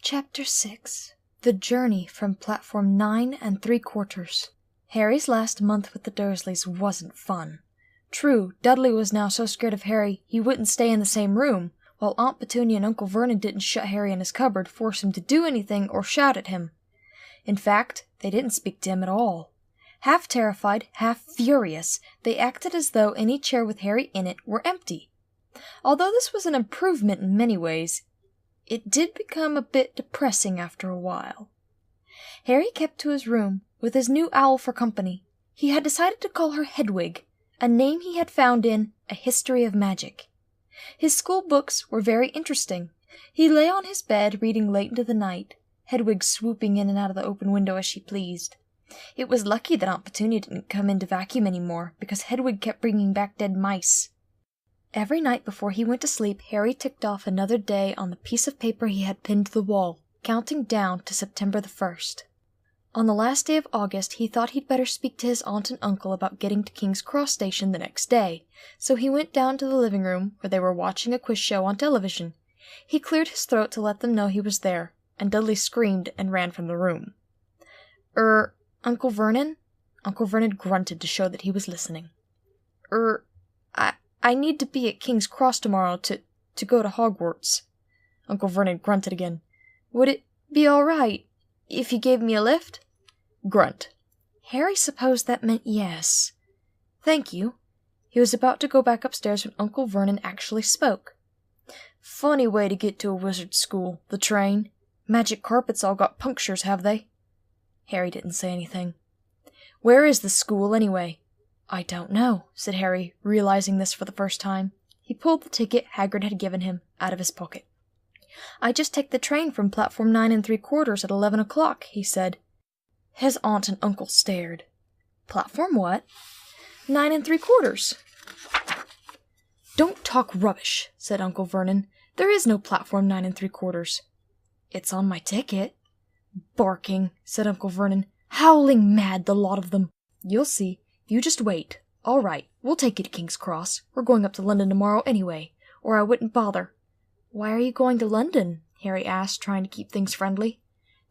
Chapter 6. The Journey from Platform 9 3/4. Harry's last month with the Dursleys wasn't fun. True, Dudley was now so scared of Harry he wouldn't stay in the same room, while Aunt Petunia and Uncle Vernon didn't shut Harry in his cupboard, force him to do anything, or shout at him. In fact, they didn't speak to him at all. Half terrified, half furious, they acted as though any chair with Harry in it were empty. Although this was an improvement in many ways, it did become a bit depressing after a while. Harry kept to his room, with his new owl for company. He had decided to call her Hedwig, a name he had found in A History of Magic. His school books were very interesting. He lay on his bed reading late into the night, Hedwig swooping in and out of the open window as she pleased. It was lucky that Aunt Petunia didn't come in to vacuum any more, because Hedwig kept bringing back dead mice. Every night before he went to sleep, Harry ticked off another day on the piece of paper he had pinned to the wall, counting down to September the 1st. On the last day of August, he thought he'd better speak to his aunt and uncle about getting to King's Cross Station the next day, so he went down to the living room, where they were watching a quiz show on television. He cleared his throat to let them know he was there, and Dudley screamed and ran from the room. Uncle Vernon?" Uncle Vernon grunted to show that he was listening. I need to be at King's Cross tomorrow to go to Hogwarts." Uncle Vernon grunted again. "Would it be all right if you gave me a lift?" Grunt. Harry supposed that meant yes. "Thank you." He was about to go back upstairs when Uncle Vernon actually spoke. "Funny way to get to a wizard's school, the train. Magic carpets all got punctures, have they?" Harry didn't say anything. "Where is the school, anyway?" "I don't know," said Harry, realizing this for the first time. He pulled the ticket Hagrid had given him out of his pocket. "I just take the train from platform 9 3/4 at 11 o'clock, he said. His aunt and uncle stared. "Platform what?" 9 3/4. "Don't talk rubbish," said Uncle Vernon. "There is no platform 9 3/4. "It's on my ticket." "Barking," said Uncle Vernon. "Howling mad, the lot of them. You'll see. You just wait. All right, we'll take you to King's Cross. We're going up to London tomorrow anyway, or I wouldn't bother." "Why are you going to London?" Harry asked, trying to keep things friendly.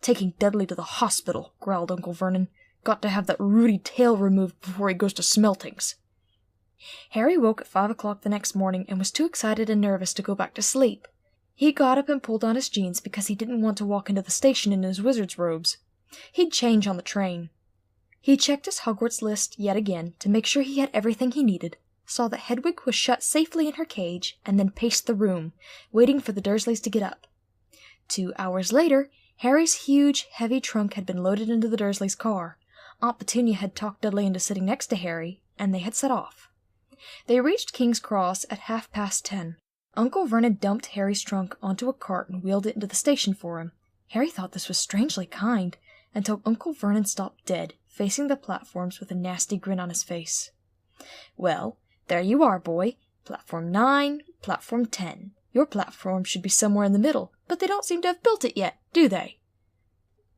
"Taking Dudley to the hospital," growled Uncle Vernon. "Got to have that rooty tail removed before he goes to Smeltings." Harry woke at 5 o'clock the next morning and was too excited and nervous to go back to sleep. He got up and pulled on his jeans because he didn't want to walk into the station in his wizard's robes. He'd change on the train. He checked his Hogwarts list yet again to make sure he had everything he needed, saw that Hedwig was shut safely in her cage, and then paced the room, waiting for the Dursleys to get up. 2 hours later, Harry's huge, heavy trunk had been loaded into the Dursleys' car. Aunt Petunia had talked Dudley into sitting next to Harry, and they had set off. They reached King's Cross at 10:30. Uncle Vernon dumped Harry's trunk onto a cart and wheeled it into the station for him. Harry thought this was strangely kind, until Uncle Vernon stopped dead, facing the platforms with a nasty grin on his face. "Well, there you are, boy. Platform 9, platform 10. Your platform should be somewhere in the middle, but they don't seem to have built it yet, do they?"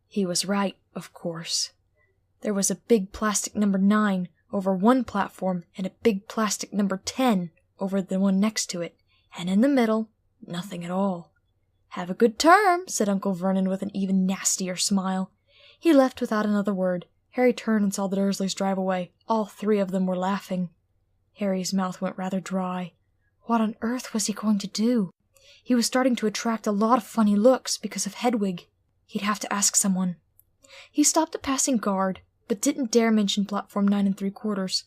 He was right, of course. There was a big plastic number 9 over one platform and a big plastic number 10 over the one next to it, and in the middle, nothing at all. "Have a good term," said Uncle Vernon with an even nastier smile. He left without another word. Harry turned and saw the Dursleys drive away. All 3 of them were laughing. Harry's mouth went rather dry. What on earth was he going to do? He was starting to attract a lot of funny looks because of Hedwig. He'd have to ask someone. He stopped a passing guard, but didn't dare mention platform 9 3/4.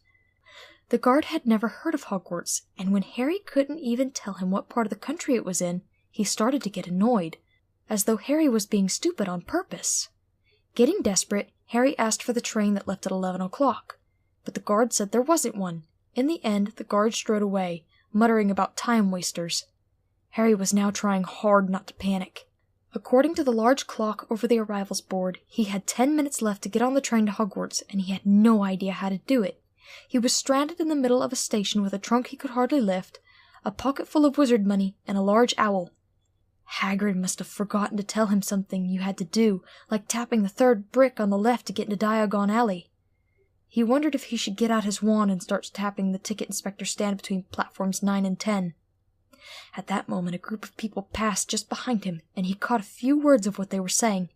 The guard had never heard of Hogwarts, and when Harry couldn't even tell him what part of the country it was in, he started to get annoyed, as though Harry was being stupid on purpose. Getting desperate, Harry asked for the train that left at 11 o'clock, but the guard said there wasn't one. In the end, the guard strode away, muttering about time-wasters. Harry was now trying hard not to panic. According to the large clock over the arrivals board, he had 10 minutes left to get on the train to Hogwarts, and he had no idea how to do it. He was stranded in the middle of a station with a trunk he could hardly lift, a pocket full of wizard money, and a large owl. Hagrid must have forgotten to tell him something you had to do, like tapping the 3rd brick on the left to get into Diagon Alley. He wondered if he should get out his wand and start tapping the ticket inspector stand between platforms 9 and 10. At that moment, a group of people passed just behind him, and he caught a few words of what they were saying.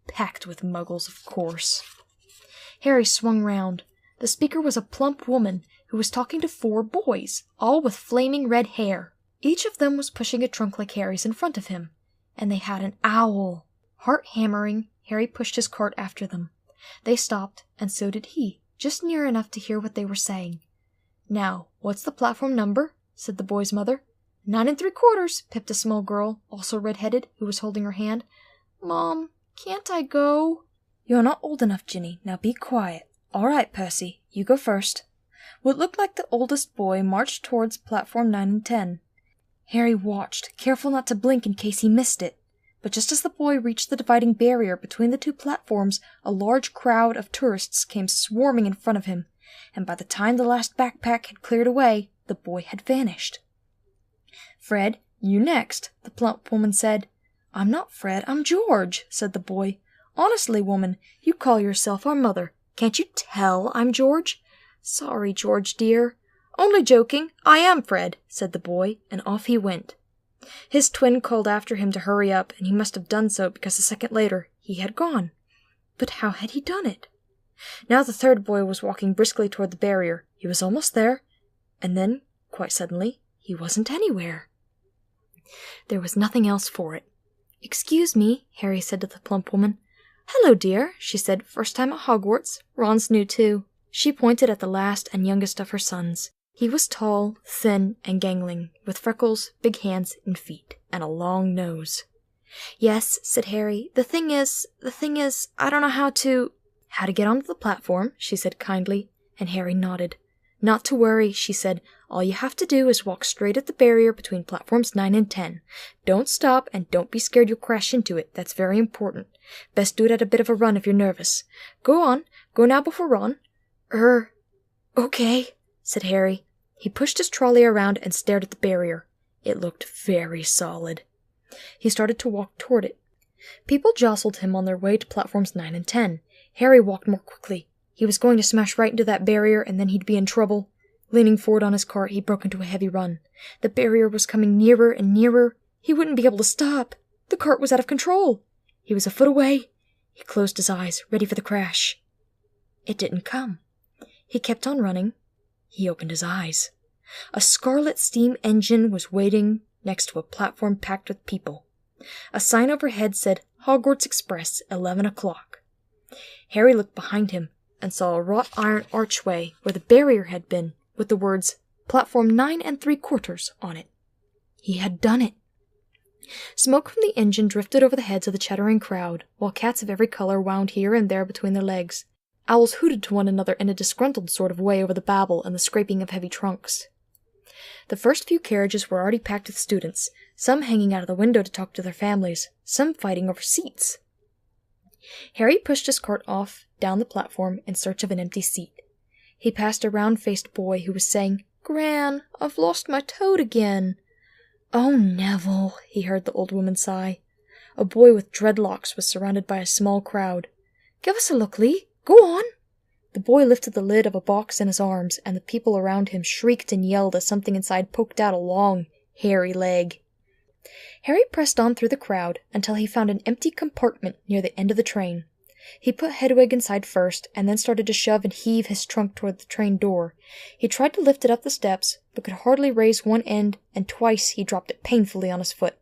Packed with muggles, of course. Harry swung round. The speaker was a plump woman who was talking to 4 boys, all with flaming red hair. Each of them was pushing a trunk like Harry's in front of him, and they had an owl. Heart hammering, Harry pushed his cart after them. They stopped, and so did he, just near enough to hear what they were saying. "Now, what's the platform number?" said the boy's mother. 9 3/4, pipped a small girl, also red-headed, who was holding her hand. "Mom, can't I go?" "You're not old enough, Ginny. Now be quiet. All right, Percy, you go first." What looked like the oldest boy marched towards platform 9 and 10. Harry watched, careful not to blink in case he missed it. But just as the boy reached the dividing barrier between the 2 platforms, a large crowd of tourists came swarming in front of him, and by the time the last backpack had cleared away, the boy had vanished. "Fred, you next," the plump woman said. "I'm not Fred, I'm George," said the boy. "Honestly, woman, you call yourself our mother. Can't you tell I'm George?" "Sorry, George, dear." "Only joking. I am Fred," said the boy, and off he went. His twin called after him to hurry up, and he must have done so because a second later he had gone. But how had he done it? Now the 3rd boy was walking briskly toward the barrier. He was almost there, and then, quite suddenly, he wasn't anywhere. There was nothing else for it. "Excuse me," Harry said to the plump woman. "Hello, dear," she said. "First time at Hogwarts. Ron's new, too." She pointed at the last and youngest of her sons. He was tall, thin, and gangling, with freckles, big hands and feet, and a long nose. "Yes," said Harry. The thing is, I don't know how to—" "How to get onto the platform," she said kindly, and Harry nodded. "Not to worry," she said. "All you have to do is walk straight at the barrier between platforms 9 and 10. Don't stop, and don't be scared you'll crash into it. That's very important. Best do it at a bit of a run if you're nervous. Go on. Go now before Ron." Okay," said Harry. He pushed his trolley around and stared at the barrier. It looked very solid. He started to walk toward it. People jostled him on their way to platforms 9 and 10. Harry walked more quickly. He was going to smash right into that barrier, and then he'd be in trouble. Leaning forward on his cart, he broke into a heavy run. The barrier was coming nearer and nearer. He wouldn't be able to stop. The cart was out of control. He was a foot away. He closed his eyes, ready for the crash. It didn't come. He kept on running. He opened his eyes. A scarlet steam engine was waiting next to a platform packed with people. A sign overhead said, "Hogwarts Express, 11 o'clock." Harry looked behind him and saw a wrought iron archway where the barrier had been, with the words, "Platform 9 3/4 on it. He had done it. Smoke from the engine drifted over the heads of the chattering crowd, while cats of every color wound here and there between their legs. Owls hooted to one another in a disgruntled sort of way over the babble and the scraping of heavy trunks. The first few carriages were already packed with students, some hanging out of the window to talk to their families, some fighting over seats. Harry pushed his cart off down the platform in search of an empty seat. He passed a round-faced boy who was saying, "Gran, I've lost my toad again." "Oh, Neville," he heard the old woman sigh. A boy with dreadlocks was surrounded by a small crowd. "Give us a look, Lee. Go on." The boy lifted the lid of a box in his arms, and the people around him shrieked and yelled as something inside poked out a long, hairy leg. Harry pressed on through the crowd until he found an empty compartment near the end of the train. He put Hedwig inside first, and then started to shove and heave his trunk toward the train door. He tried to lift it up the steps, but could hardly raise one end, and twice he dropped it painfully on his foot.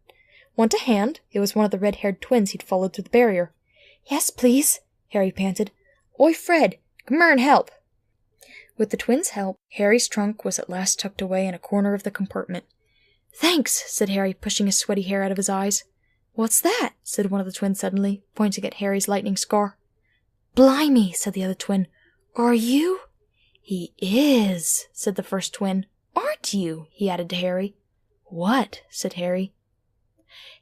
"Want a hand?" It was one of the red-haired twins he'd followed through the barrier. "Yes, please," Harry panted. "Oi, Fred, come here and help." With the twins' help, Harry's trunk was at last tucked away in a corner of the compartment. "Thanks," said Harry, pushing his sweaty hair out of his eyes. "What's that?" said one of the twins suddenly, pointing at Harry's lightning scar. "Blimey," said the other twin. "Are you?" "He is," said the first twin. "Aren't you?" he added to Harry. "What?" said Harry.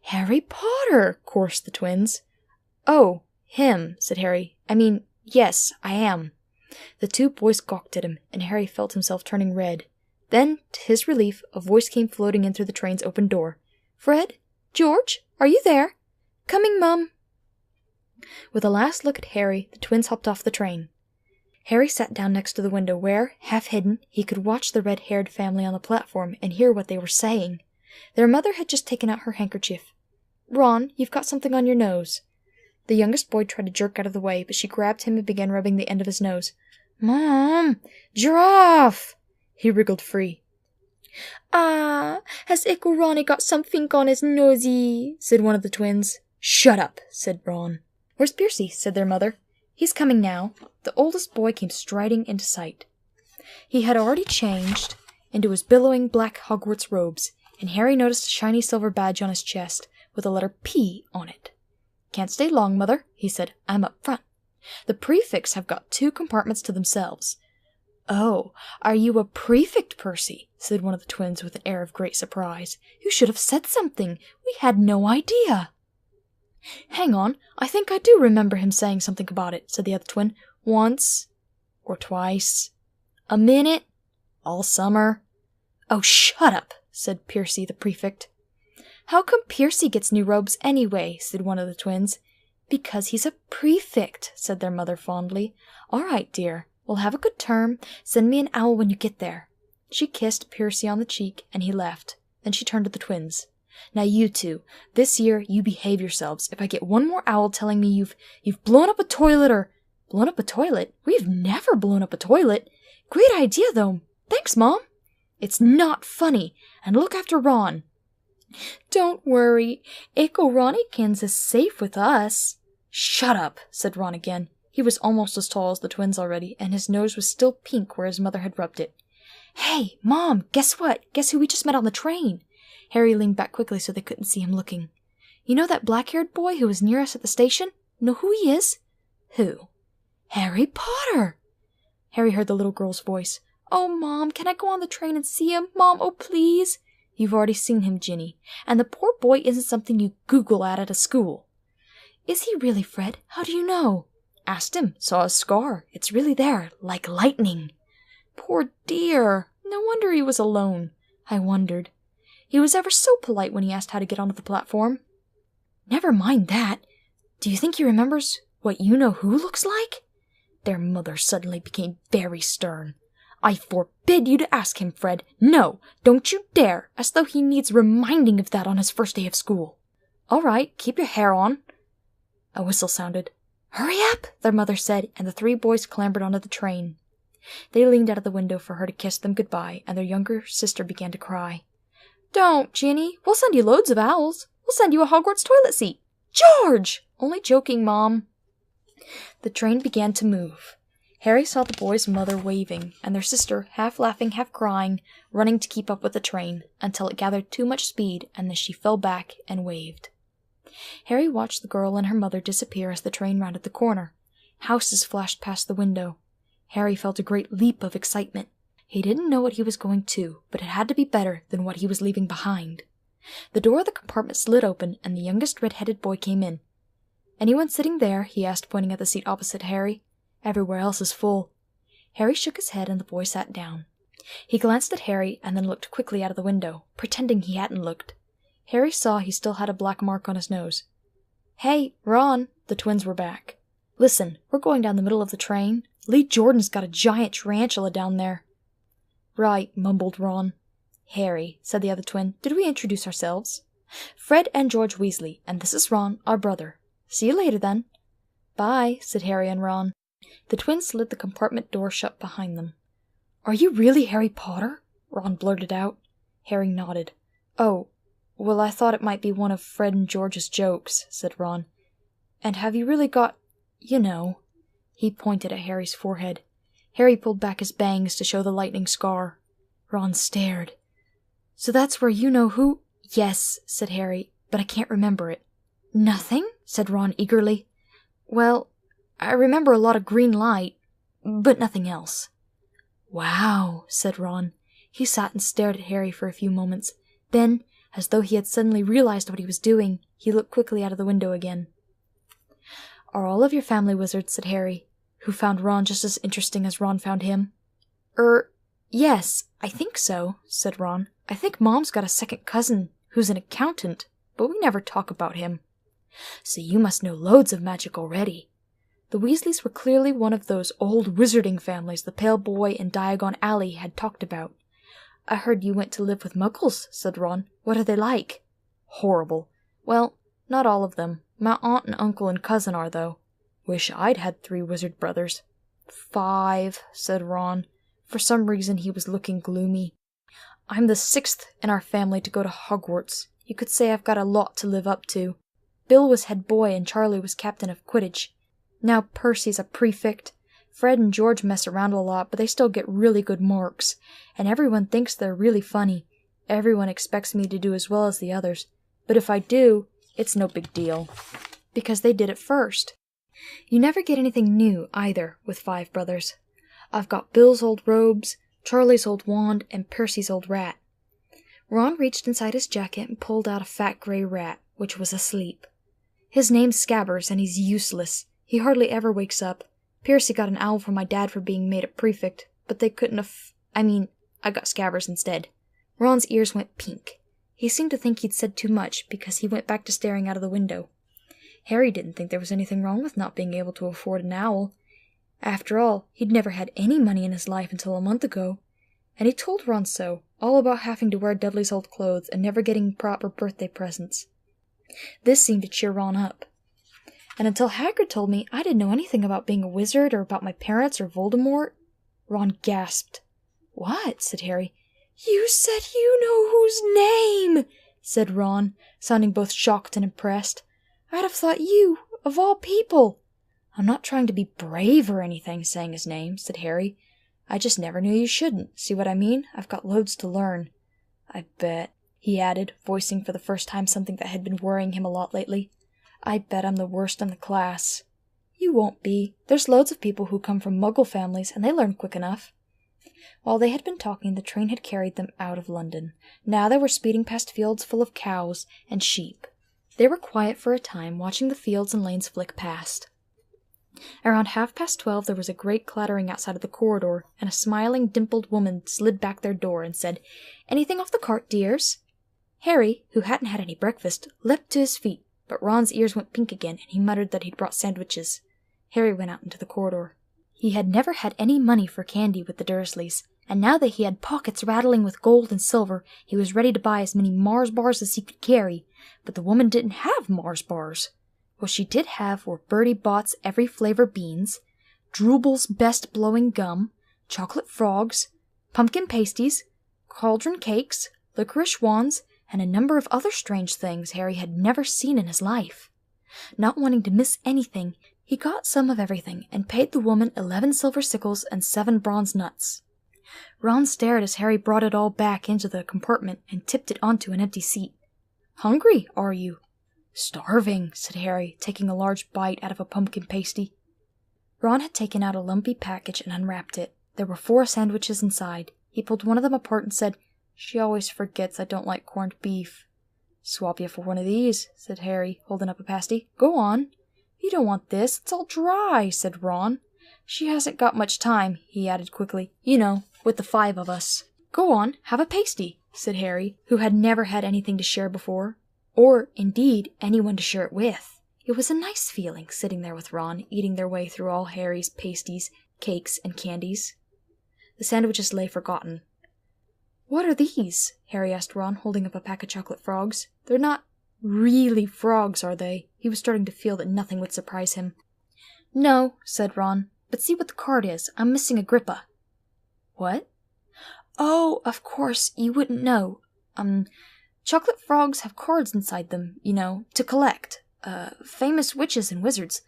"Harry Potter," chorused the twins. "Oh, him," said Harry. Yes, I am." The 2 boys gawked at him, and Harry felt himself turning red. Then, to his relief, a voice came floating in through the train's open door. "Fred? George? Are you there?" "Coming, Mum." With a last look at Harry, the twins hopped off the train. Harry sat down next to the window where, half hidden, he could watch the red-haired family on the platform and hear what they were saying. Their mother had just taken out her handkerchief. "Ron, you've got something on your nose." The youngest boy tried to jerk out of the way, but she grabbed him and began rubbing the end of his nose. "Mom! Giraffe!" He wriggled free. "Ah, has Ickle Ronnie got something on his nosy?" said one of the twins. "Shut up," said Ron. "Where's Piercy?" said their mother. "He's coming now." The oldest boy came striding into sight. He had already changed into his billowing black Hogwarts robes, and Harry noticed a shiny silver badge on his chest with the letter P on it. "Can't stay long, Mother," he said. "I'm up front. The prefects have got 2 compartments to themselves." "Oh, are you a prefect, Percy?" said one of the twins with an air of great surprise. "You should have said something. We had no idea." "Hang on, I think I do remember him saying something about it," said the other twin. "Once or twice. A minute. All summer." "Oh, shut up," said Piercy the prefect. "How come Piercy gets new robes anyway?" said one of the twins. "Because he's a prefect," said their mother fondly. "All right, dear. We'll have a good term. Send me an owl when you get there." She kissed Piercy on the cheek, and he left. Then she turned to the twins. "Now you two, this year you behave yourselves. If I get one more owl telling me you've blown up a toilet or—" "Blown up a toilet? We've never blown up a toilet. Great idea, though. Thanks, Mom." "It's not funny. And look after Ron." "Don't worry. Ickle Ronnikins is safe with us." "Shut up," said Ron again. He was almost as tall as the twins already, and his nose was still pink where his mother had rubbed it. "Hey, Mom, guess what? Guess who we just met on the train?" Harry leaned back quickly so they couldn't see him looking. "You know that black-haired boy who was near us at the station? Know who he is?" "Who?" "Harry Potter!" Harry heard the little girl's voice. "Oh, Mom, can I go on the train and see him? Mom, oh, please." "You've already seen him, Ginny. And the poor boy isn't something you Google at a school." "Is he really, Fred? How do you know?" "Asked him. Saw his scar. It's really there, like lightning." "Poor dear. No wonder he was alone." "I wondered. He was ever so polite when he asked how to get onto the platform." "Never mind that. Do you think he remembers what you-know-who looks like?" Their mother suddenly became very stern. "I forbid you to ask him, Fred. No, don't you dare, as though he needs reminding of that on his first day of school." "All right, keep your hair on." A whistle sounded. "Hurry up," their mother said, and the 3 boys clambered onto the train. They leaned out of the window for her to kiss them goodbye, and their younger sister began to cry. "Don't, Ginny. We'll send you loads of owls. We'll send you a Hogwarts toilet seat." "George!" "Only joking, Mom." The train began to move. Harry saw the boys' mother waving, and their sister, half laughing, half crying, running to keep up with the train, until it gathered too much speed, and then she fell back and waved. Harry watched the girl and her mother disappear as the train rounded the corner. Houses flashed past the window. Harry felt a great leap of excitement. He didn't know what he was going to, but it had to be better than what he was leaving behind. The door of the compartment slid open, and the youngest red-headed boy came in. "Anyone sitting there?" he asked, pointing at the seat opposite Harry. "Everywhere else is full." Harry shook his head, and the boy sat down. He glanced at Harry, and then looked quickly out of the window, pretending he hadn't looked. Harry saw he still had a black mark on his nose. "Hey, Ron!" The twins were back. "Listen, we're going down the middle of the train. Lee Jordan's got a giant tarantula down there." "Right," mumbled Ron. "Harry," said the other twin, "did we introduce ourselves?" "Fred and George Weasley, and this is Ron, our brother. See you later, then." "Bye," said Harry and Ron. The twins slid the compartment door shut behind them. "Are you really Harry Potter?" Ron blurted out. Harry nodded. "Oh, well, I thought it might be one of Fred and George's jokes," said Ron. "And have you really got—" He pointed at Harry's forehead. Harry pulled back his bangs to show the lightning scar. Ron stared. "So that's where you-know-who—" "Yes," said Harry, "but I can't remember it." "Nothing?" said Ron eagerly. "Well, I remember a lot of green light, but nothing else." "Wow," said Ron. He sat and stared at Harry for a few moments. Then, as though he had suddenly realized what he was doing, he looked quickly out of the window again. "Are all of your family wizards?" said Harry, who found Ron just as interesting as Ron found him. Yes, I think so," said Ron. "I think Mom's got a second cousin who's an accountant, but we never talk about him." "So you must know loads of magic already." The Weasleys were clearly one of those old wizarding families the pale boy in Diagon Alley had talked about. I heard you went to live with Muggles, said Ron. What are they like? Horrible. Well, not all of them. My aunt and uncle and cousin are, though. Wish I'd had 3 wizard brothers. 5, said Ron. For some reason he was looking gloomy. I'm the 6th in our family to go to Hogwarts. You could say I've got a lot to live up to. Bill was head boy and Charlie was captain of Quidditch. Now Percy's a prefect. Fred and George mess around a lot, but they still get really good marks. And everyone thinks they're really funny. Everyone expects me to do as well as the others. But if I do, it's no big deal. Because they did it first. You never get anything new, either, with 5 brothers. I've got Bill's old robes, Charlie's old wand, and Percy's old rat. Ron reached inside his jacket and pulled out a fat gray rat, which was asleep. His name's Scabbers, and he's useless. He hardly ever wakes up. Percy got an owl from my dad for being made a prefect, but they couldn't I got Scabbers instead. Ron's ears went pink. He seemed to think he'd said too much, because he went back to staring out of the window. Harry didn't think there was anything wrong with not being able to afford an owl. After all, he'd never had any money in his life until a month ago. And he told Ron so, all about having to wear Dudley's old clothes and never getting proper birthday presents. This seemed to cheer Ron up. And until Hagrid told me, I didn't know anything about being a wizard or about my parents or Voldemort. Ron gasped. What? Said Harry. You said you know whose name, said Ron, sounding both shocked and impressed. I'd have thought you, of all people. I'm not trying to be brave or anything, saying his name, said Harry. I just never knew you shouldn't. See what I mean? I've got loads to learn. I bet, he added, voicing for the first time something that had been worrying him a lot lately. I bet I'm the worst in the class. You won't be. There's loads of people who come from Muggle families, and they learn quick enough. While they had been talking, the train had carried them out of London. Now they were speeding past fields full of cows and sheep. They were quiet for a time, watching the fields and lanes flick past. Around 12:30 there was a great clattering outside of the corridor, and a smiling, dimpled woman slid back their door and said, Anything off the cart, dears? Harry, who hadn't had any breakfast, leapt to his feet, but Ron's ears went pink again, and he muttered that he'd brought sandwiches. Harry went out into the corridor. He had never had any money for candy with the Dursleys, and now that he had pockets rattling with gold and silver, he was ready to buy as many Mars bars as he could carry. But the woman didn't have Mars bars. What she did have were Bertie Bott's every flavor beans, Drooble's best blowing gum, chocolate frogs, pumpkin pasties, cauldron cakes, licorice wands, and a number of other strange things Harry had never seen in his life. Not wanting to miss anything, he got some of everything and paid the woman 11 silver sickles and 7 bronze nuts. Ron stared as Harry brought it all back into the compartment and tipped it onto an empty seat. Hungry, are you? Starving, said Harry, taking a large bite out of a pumpkin pasty. Ron had taken out a lumpy package and unwrapped it. There were 4 sandwiches inside. He pulled one of them apart and said, She always forgets I don't like corned beef. Swap you for one of these, said Harry, holding up a pasty. Go on. You don't want this. It's all dry, said Ron. She hasn't got much time, he added quickly. You know, with the 5 of us. Go on, have a pasty, said Harry, who had never had anything to share before. Or, indeed, anyone to share it with. It was a nice feeling, sitting there with Ron, eating their way through all Harry's pasties, cakes, and candies. The sandwiches lay forgotten. What are these? Harry asked Ron, holding up a pack of chocolate frogs. They're not really frogs, are they? He was starting to feel that nothing would surprise him. No, said Ron, but see what the card is. I'm missing Agrippa. What? Oh, of course, you wouldn't know. Chocolate frogs have cards inside them, you know, to collect. Famous witches and wizards.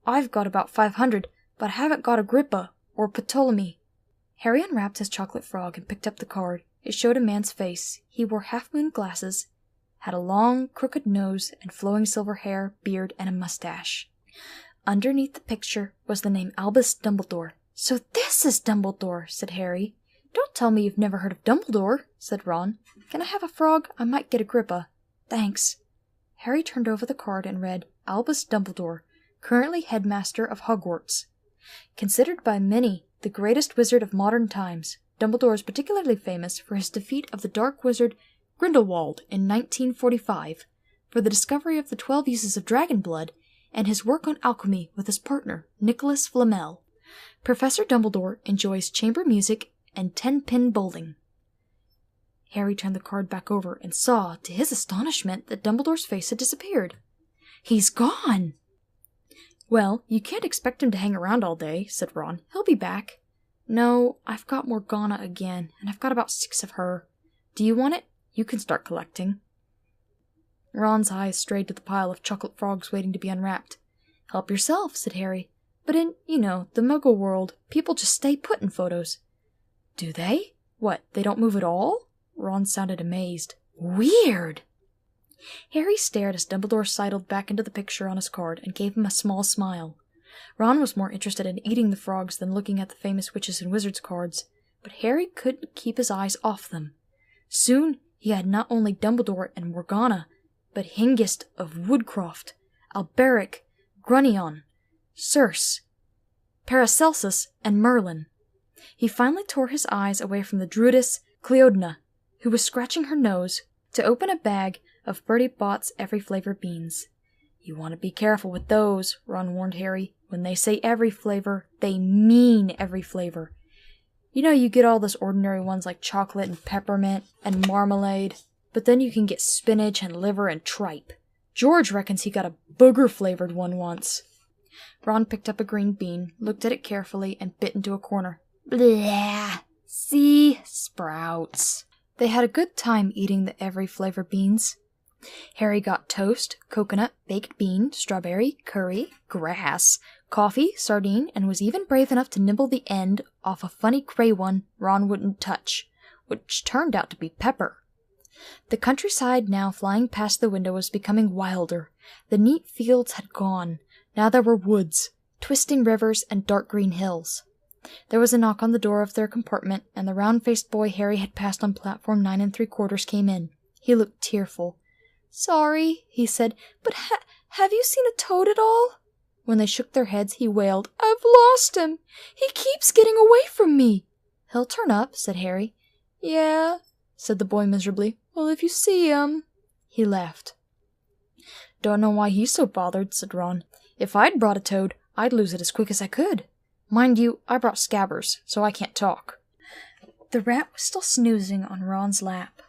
I've got about 500, but I haven't got Agrippa or Ptolemy. Harry unwrapped his chocolate frog and picked up the card. It showed a man's face. He wore half-moon glasses, had a long, crooked nose and flowing silver hair, beard, and a mustache. Underneath the picture was the name Albus Dumbledore. So this is Dumbledore, said Harry. Don't tell me you've never heard of Dumbledore, said Ron. Can I have a frog? I might get Agrippa. Thanks. Harry turned over the card and read, Albus Dumbledore, currently headmaster of Hogwarts. Considered by many the greatest wizard of modern times, Dumbledore is particularly famous for his defeat of the dark wizard Grindelwald in 1945, for the discovery of the 12 uses of dragon blood, and his work on alchemy with his partner, Nicholas Flamel. Professor Dumbledore enjoys chamber music and 10-pin bowling. Harry turned the card back over and saw, to his astonishment, that Dumbledore's face had disappeared. "He's gone!" "Well, you can't expect him to hang around all day," said Ron. "He'll be back." "No, I've got Morgana again, and I've got about 6 of her. Do you want it? You can start collecting." Ron's eyes strayed to the pile of chocolate frogs waiting to be unwrapped. "Help yourself," said Harry. "But in, the Muggle world, people just stay put in photos." "Do they? What, they don't move at all?" Ron sounded amazed. "Weird!" Harry stared as Dumbledore sidled back into the picture on his card and gave him a small smile. Ron was more interested in eating the frogs than looking at the famous witches and wizards cards, but Harry couldn't keep his eyes off them. Soon he had not only Dumbledore and Morgana, but Hengist of Woodcroft, Alberic, Grunion, Circe, Paracelsus, and Merlin. He finally tore his eyes away from the Druidess Cleodna, who was scratching her nose, to open a bag of Bertie Bott's every flavor beans. "You want to be careful with those," Ron warned Harry. "When they say every flavor, they mean every flavor. You get all those ordinary ones like chocolate and peppermint and marmalade, but then you can get spinach and liver and tripe. George reckons he got a booger-flavored one once." Ron picked up a green bean, looked at it carefully, and bit into a corner. "Blah! See? Sprouts." They had a good time eating the every flavor beans. Harry got toast, coconut, baked bean, strawberry, curry, grass, coffee, sardine, and was even brave enough to nibble the end off a funny gray one Ron wouldn't touch, which turned out to be pepper. The countryside now flying past the window was becoming wilder. The neat fields had gone. Now there were woods, twisting rivers, and dark green hills. There was a knock on the door of their compartment, and the round-faced boy Harry had passed on platform 9 3/4 came in. He looked tearful. "Sorry," he said, "but have you seen a toad at all?" When they shook their heads, he wailed, "I've lost him! He keeps getting away from me!" "He'll turn up," said Harry. "Yeah," said the boy miserably. "Well, if you see him—" He laughed. "Don't know why he's so bothered," said Ron. "If I'd brought a toad, I'd lose it as quick as I could. Mind you, I brought Scabbers, so I can't talk." The rat was still snoozing on Ron's lap.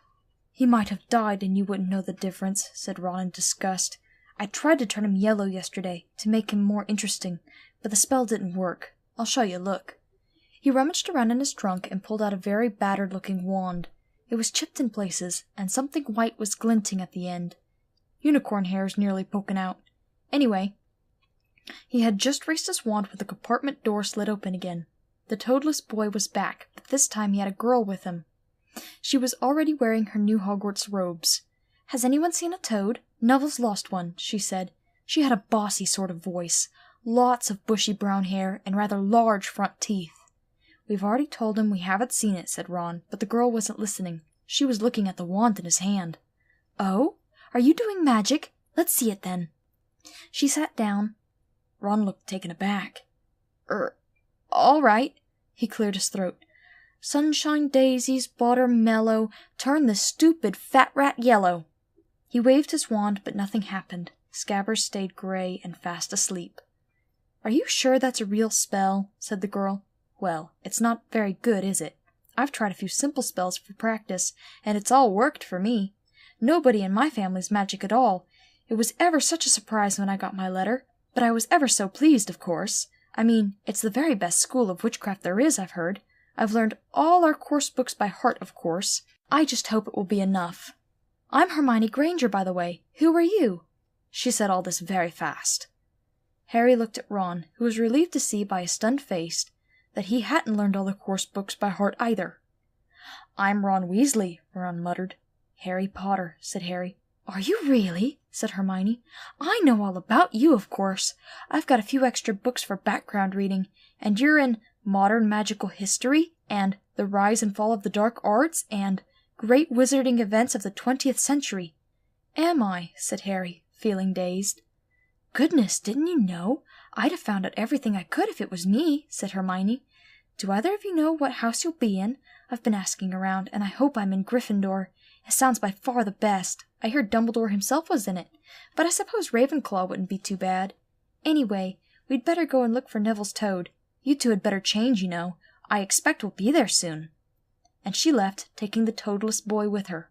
"He might have died and you wouldn't know the difference," said Ron in disgust. "I tried to turn him yellow yesterday, to make him more interesting, but the spell didn't work. I'll show you, look." He rummaged around in his trunk and pulled out a very battered-looking wand. It was chipped in places, and something white was glinting at the end. Unicorn hairs nearly poking out. Anyway, he had just raised his wand when the compartment door slid open again. The toadless boy was back, but this time he had a girl with him. She was already wearing her new Hogwarts robes. "Has anyone seen a toad? Neville's lost one," she said. She had a bossy sort of voice, lots of bushy brown hair, and rather large front teeth. "We've already told him we haven't seen it," said Ron, but the girl wasn't listening. She was looking at the wand in his hand. "Oh? Are you doing magic? Let's see it then." She sat down. Ron looked taken aback. All right." He cleared his throat. "Sunshine daisies, butter mellow, turn the stupid fat rat yellow." He waved his wand, but nothing happened. Scabbers stayed gray and fast asleep. "Are you sure that's a real spell?" said the girl. "Well, it's not very good, is it? I've tried a few simple spells for practice, and it's all worked for me. Nobody in my family's magic at all. It was ever such a surprise when I got my letter, but I was ever so pleased, of course. I mean, it's the very best school of witchcraft there is, I've heard. I've learned all our course books by heart, of course. I just hope it will be enough. I'm Hermione Granger, by the way. Who are you?" She said all this very fast. Harry looked at Ron, who was relieved to see by his stunned face that he hadn't learned all the course books by heart either. "I'm Ron Weasley," Ron muttered. "Harry Potter," said Harry. "Are you really?" said Hermione. "I know all about you, of course. I've got a few extra books for background reading, and you're in Modern Magical History, and The Rise and Fall of the Dark Arts, and Great Wizarding Events of the 20th Century. "Am I?" said Harry, feeling dazed. "Goodness, didn't you know? I'd have found out everything I could if it was me," said Hermione. "Do either of you know what house you'll be in? I've been asking around, and I hope I'm in Gryffindor. It sounds by far the best. I heard Dumbledore himself was in it, but I suppose Ravenclaw wouldn't be too bad. Anyway, we'd better go and look for Neville's toad. You two had better change, you know. I expect we'll be there soon." and she left, taking the toadless boy with her.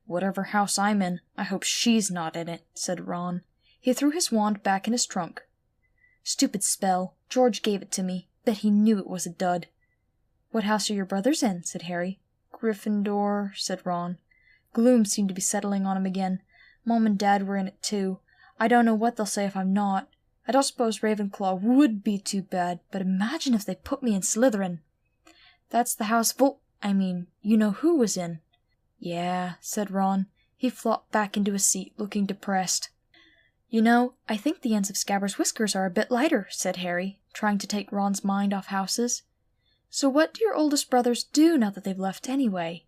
"Whatever house I'm in, I hope she's not in it," said Ron. He threw his wand back in his trunk. "Stupid spell. George gave it to me. Bet he knew it was a dud." "What house are your brothers in?" said Harry. "Gryffindor," said Ron. Gloom seemed to be settling on him again. "Mom and Dad were in it too. I don't know what they'll say if I'm not. I don't suppose Ravenclaw would be too bad, but imagine if they put me in Slytherin." "That's the house you know who was in." "Yeah," said Ron. He flopped back into his seat, looking depressed. "You know, I think the ends of Scabbers' whiskers are a bit lighter," said Harry, trying to take Ron's mind off houses. "So what do your oldest brothers do now that they've left anyway?"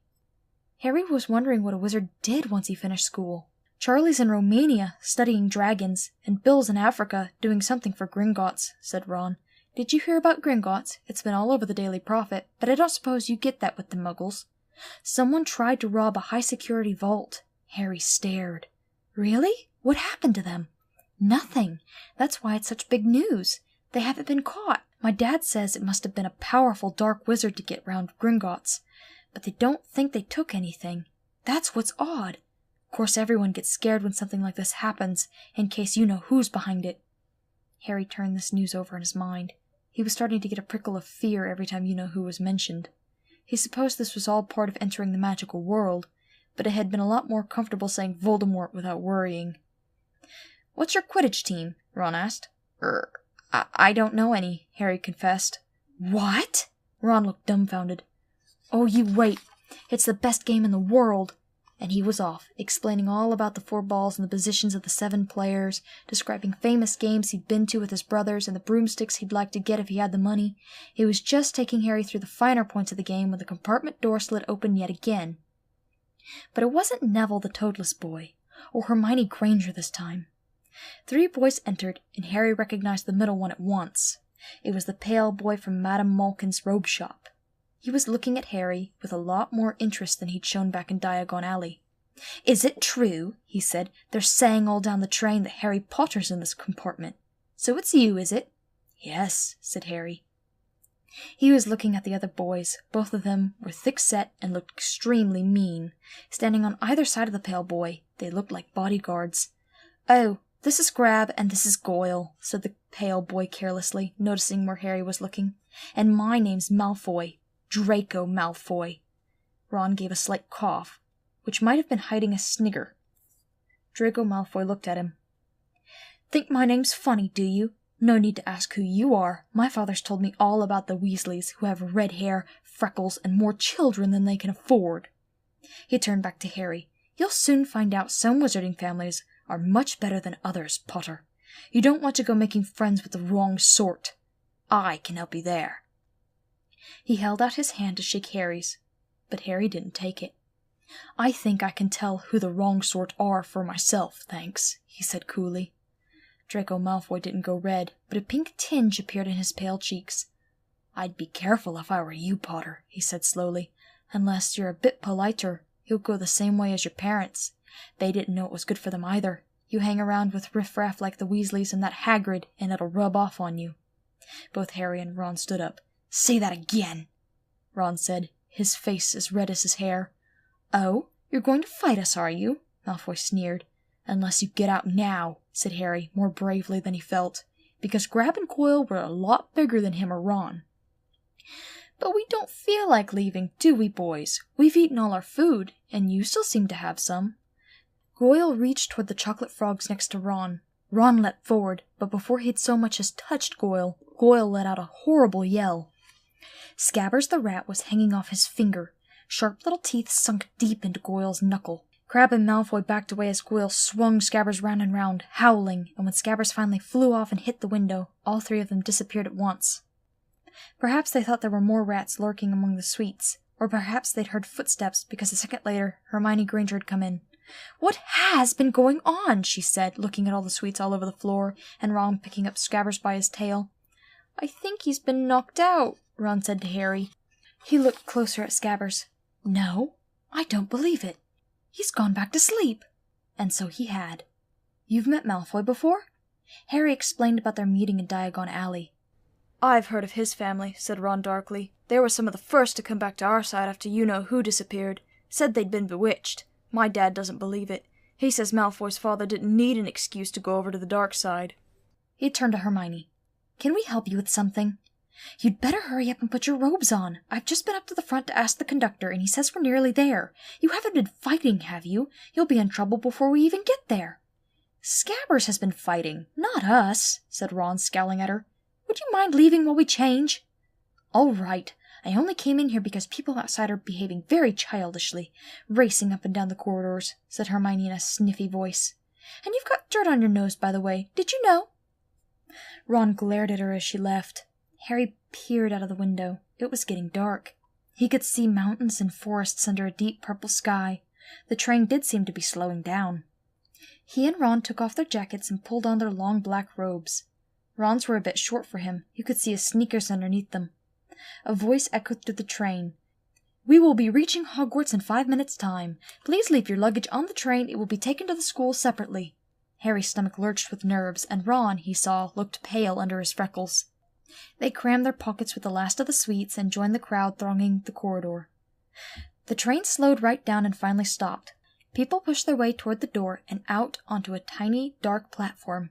Harry was wondering what a wizard did once he finished school. "Charlie's in Romania, studying dragons, and Bill's in Africa, doing something for Gringotts," said Ron. "Did you hear about Gringotts? It's been all over the Daily Prophet, but I don't suppose you get that with the Muggles. Someone tried to rob a high-security vault." Harry stared. "Really? What happened to them?" "Nothing. That's why it's such big news. They haven't been caught. My dad says it must have been a powerful dark wizard to get round Gringotts, but they don't think they took anything. That's what's odd. Of course everyone gets scared when something like this happens, in case you know who's behind it." Harry turned this news over in his mind. He was starting to get a prickle of fear every time you know who was mentioned. He supposed this was all part of entering the magical world, but it had been a lot more comfortable saying Voldemort without worrying. "What's your Quidditch team?" Ron asked. I don't know any," Harry confessed. "What?" Ron looked dumbfounded. "Oh, you wait. It's the best game in the world." And he was off, explaining all about the 4 balls and the positions of the 7 players, describing famous games he'd been to with his brothers and the broomsticks he'd like to get if he had the money. He was just taking Harry through the finer points of the game when the compartment door slid open yet again. But it wasn't Neville the Toadless Boy, or Hermione Granger this time. 3 boys entered, and Harry recognized the middle one at once. It was the pale boy from Madame Malkin's robe shop. He was looking at Harry with a lot more interest than he'd shown back in Diagon Alley. "Is it true," he said, "they're saying all down the train that Harry Potter's in this compartment? So it's you, is it?" "Yes," said Harry. He was looking at the other boys. Both of them were thick-set and looked extremely mean. Standing on either side of the pale boy, they looked like bodyguards. "Oh, this is Grab and this is Goyle," said the pale boy carelessly, noticing where Harry was looking. "And my name's Malfoy. Draco Malfoy." Ron gave a slight cough, which might have been hiding a snigger. Draco Malfoy looked at him. "Think my name's funny, do you? No need to ask who you are. My father's told me all about the Weasleys, who have red hair, freckles, and more children than they can afford." He turned back to Harry. "You'll soon find out some wizarding families are much better than others, Potter. You don't want to go making friends with the wrong sort. I can help you there." He held out his hand to shake Harry's, but Harry didn't take it. "I think I can tell who the wrong sort are for myself, thanks," he said coolly. Draco Malfoy didn't go red, but a pink tinge appeared in his pale cheeks. "I'd be careful if I were you, Potter," he said slowly. "Unless you're a bit politer, you'll go the same way as your parents. They didn't know it was good for them either. You hang around with riffraff like the Weasleys and that Hagrid, and it'll rub off on you." Both Harry and Ron stood up. "Say that again," Ron said, his face as red as his hair. "Oh, you're going to fight us, are you?" Malfoy sneered. "Unless you get out now," said Harry, more bravely than he felt, because Grab and Goyle were a lot bigger than him or Ron. "But we don't feel like leaving, do we, boys? We've eaten all our food, and you still seem to have some." Goyle reached toward the chocolate frogs next to Ron. Ron leapt forward, but before he'd so much as touched Goyle, Goyle let out a horrible yell. Scabbers the rat was hanging off his finger. Sharp little teeth sunk deep into Goyle's knuckle. Crabbe and Malfoy backed away as Goyle swung Scabbers round and round, howling, and when Scabbers finally flew off and hit the window, all 3 of them disappeared at once. Perhaps they thought there were more rats lurking among the sweets, or perhaps they'd heard footsteps because a second later Hermione Granger had come in. "What has been going on?" she said, looking at all the sweets all over the floor, and Ron picking up Scabbers by his tail. "I think he's been knocked out," Ron said to Harry. He looked closer at Scabbers. "No, I don't believe it. He's gone back to sleep." And so he had. "You've met Malfoy before?" Harry explained about their meeting in Diagon Alley. I've heard of his family, said Ron darkly. They were some of the first to come back to our side after you-know-who disappeared. Said they'd been bewitched. My dad doesn't believe it. He says Malfoy's father didn't need an excuse to go over to the dark side. He turned to Hermione. Can we help you with something? You'd better hurry up and put your robes on. I've just been up to the front to ask the conductor, and he says we're nearly there. You haven't been fighting, have you? You'll be in trouble before we even get there. Scabbers has been fighting, not us, said Ron, scowling at her. Would you mind leaving while we change? All right. I only came in here because people outside are behaving very childishly, racing up and down the corridors, said Hermione in a sniffy voice. And you've got dirt on your nose, by the way. Did you know? Ron glared at her as she left. Harry peered out of the window. It was getting dark. He could see mountains and forests under a deep purple sky. The train did seem to be slowing down. He and Ron took off their jackets and pulled on their long black robes. Ron's were a bit short for him. You could see his sneakers underneath them. A voice echoed through the train. We will be reaching Hogwarts in 5 minutes' time. Please leave your luggage on the train. It will be taken to the school separately. Harry's stomach lurched with nerves, and Ron, he saw, looked pale under his freckles. They crammed their pockets with the last of the sweets and joined the crowd thronging the corridor. The train slowed right down and finally stopped. People pushed their way toward the door and out onto a tiny, dark platform.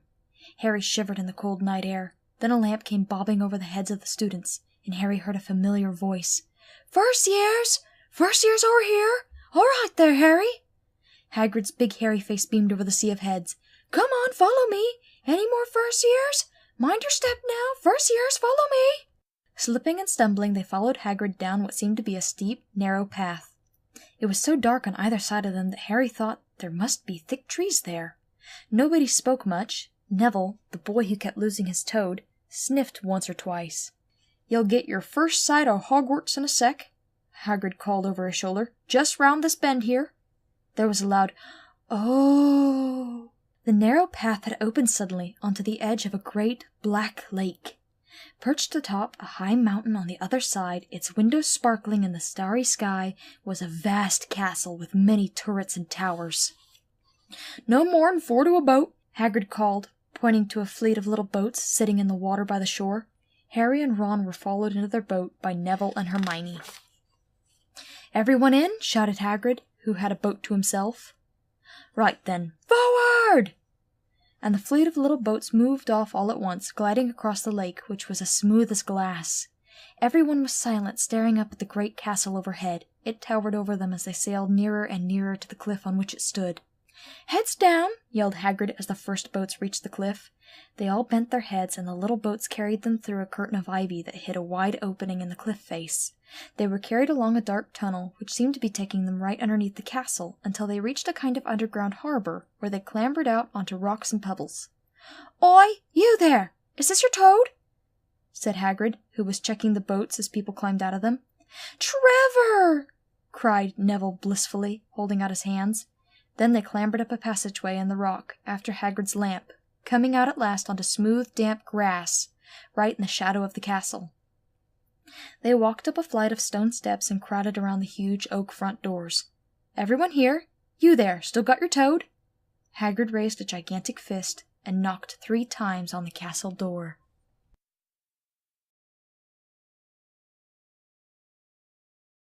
Harry shivered in the cold night air. Then a lamp came bobbing over the heads of the students, and Harry heard a familiar voice. First years! First years over here! All right there, Harry! Hagrid's big hairy face beamed over the sea of heads. Come on, follow me! Any more first years? Mind your step now! First years, follow me! Slipping and stumbling, they followed Hagrid down what seemed to be a steep, narrow path. It was so dark on either side of them that Harry thought there must be thick trees there. Nobody spoke much. Neville, the boy who kept losing his toad, sniffed once or twice. You'll get your first sight of Hogwarts in a sec, Hagrid called over his shoulder. Just round this bend here. There was a loud, oh! The narrow path had opened suddenly onto the edge of a great black lake. Perched atop a high mountain on the other side, its windows sparkling in the starry sky, was a vast castle with many turrets and towers. No more'n 4 to a boat, Hagrid called, pointing to a fleet of little boats sitting in the water by the shore. Harry and Ron were followed into their boat by Neville and Hermione. Everyone in? Shouted Hagrid, who had a boat to himself. Right then, forward! And the fleet of little boats moved off all at once, gliding across the lake, which was as smooth as glass. Everyone was silent, staring up at the great castle overhead. It towered over them as they sailed nearer and nearer to the cliff on which it stood. Heads down! Yelled Hagrid as the first boats reached the cliff. They all bent their heads, and the little boats carried them through a curtain of ivy that hid a wide opening in the cliff face. They were carried along a dark tunnel, which seemed to be taking them right underneath the castle, until they reached a kind of underground harbor, where they clambered out onto rocks and pebbles. Oi, you there! Is this your toad? Said Hagrid, who was checking the boats as people climbed out of them. Trevor! Cried Neville blissfully, holding out his hands. Then they clambered up a passageway in the rock, after Hagrid's lamp, coming out at last onto smooth, damp grass, right in the shadow of the castle. They walked up a flight of stone steps and crowded around the huge oak front doors. Everyone here? You there, still got your toad? Hagrid raised a gigantic fist and knocked 3 times on the castle door.